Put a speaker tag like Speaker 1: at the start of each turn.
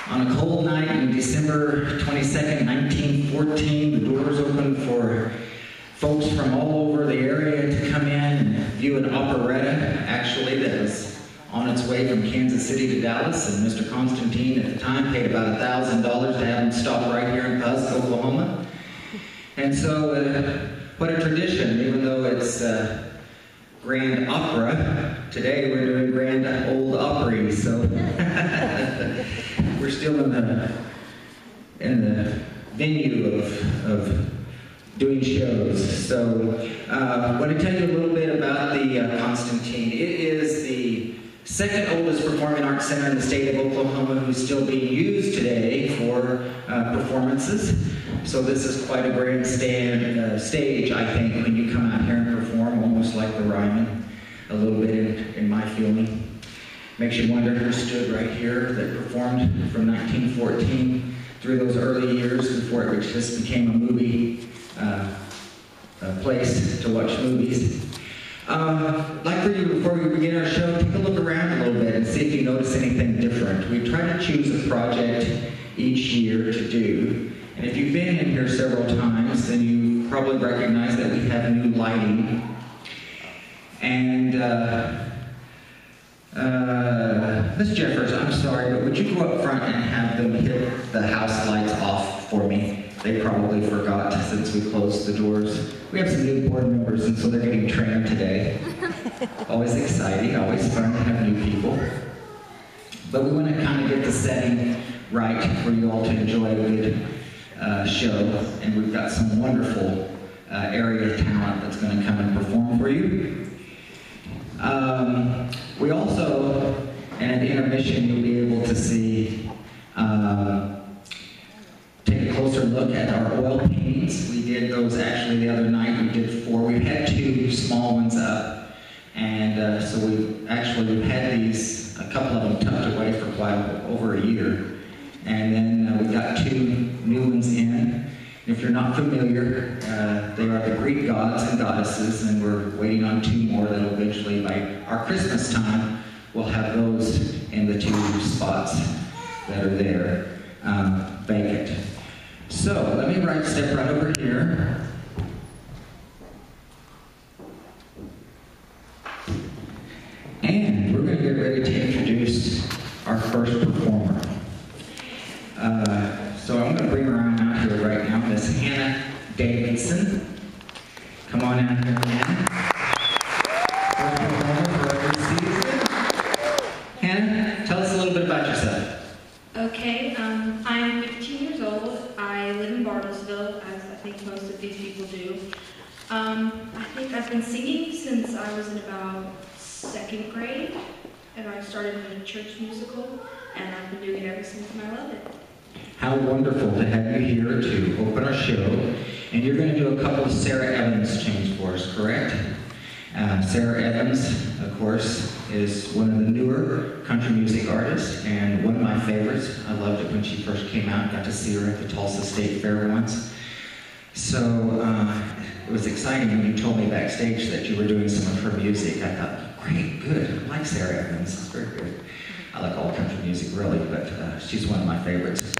Speaker 1: On a cold night in December 22nd, 1914, the doors opened for folks from all over the area to come in and view an operetta, actually, that was on its way from Kansas City to Dallas, and Mr. Constantine at the time paid about $1,000 to have him stop right here in Pusk, Oklahoma. And so, what a tradition, even though it's Grand Opera, today we're doing Grand Old Opry, so we're still in the venue of doing shows. So I want to tell you a little bit about the Constantine. It is the second oldest performing arts center in the state of Oklahoma who's still being used today for performances. So this is quite a grandstand stage, I think, when you come out here and perform, almost like the Ryman, a little bit in my feeling. Makes you wonder who stood right here that performed from 1914 through those early years before it just became a movie place to watch movies. I'd like for you, before we begin our show, take a look around a little bit and see if you notice anything different. We try to choose a project each year to do. And if you've been in here several times, then you probably recognize that we have new lighting. And Miss Jeffers, I'm sorry, but would you go up front and have them hit the house lights off for me? They probably forgot since we closed the doors. We have some new board members, and so they're getting trained today. Always exciting, always fun to have new people. But we want to kind of get the setting right for you all to enjoy a good show. And we've got some wonderful area talent that's going to come and perform for you. We also, and at the intermission, you'll be able to see take a closer look at our oil paintings. We did those actually the other night. We did 4. We've had 2 small ones up, and so we've had these, a couple of them tucked away for quite over a year, and then we got 2 new ones in. And if you're not familiar, they are the Greek gods and goddesses, and we're waiting on 2 more that'll eventually, by our Christmas time, we'll have those in the 2 spots that are there vacant. So let me step right over here. And we're going to get ready to introduce our first performer. So I'm going to bring her on out here right now, Miss Hannah Davidson. Come on out here, Hannah. First performer for every season. Hannah, tell us a little bit about yourself.
Speaker 2: Okay, I'm 15 years old. I live in Bartlesville, as I think most of these people do. I think I've been singing since I was in about 2nd grade, and I started in a church musical, and I've been doing it ever since, and I love it.
Speaker 1: How wonderful to have you here to open our show. And you're going to do a couple of Sarah Evans tunes for us, correct? Sarah Evans, of course, is one of the newer country music artists and one of my favorites. I loved it when she first came out. Got to see her at the Tulsa State Fair once. So it was exciting when you told me backstage that you were doing some of her music. I thought, great, good. I like Sarah Evans. It's very good. I like all country music, really, but she's one of my favorites.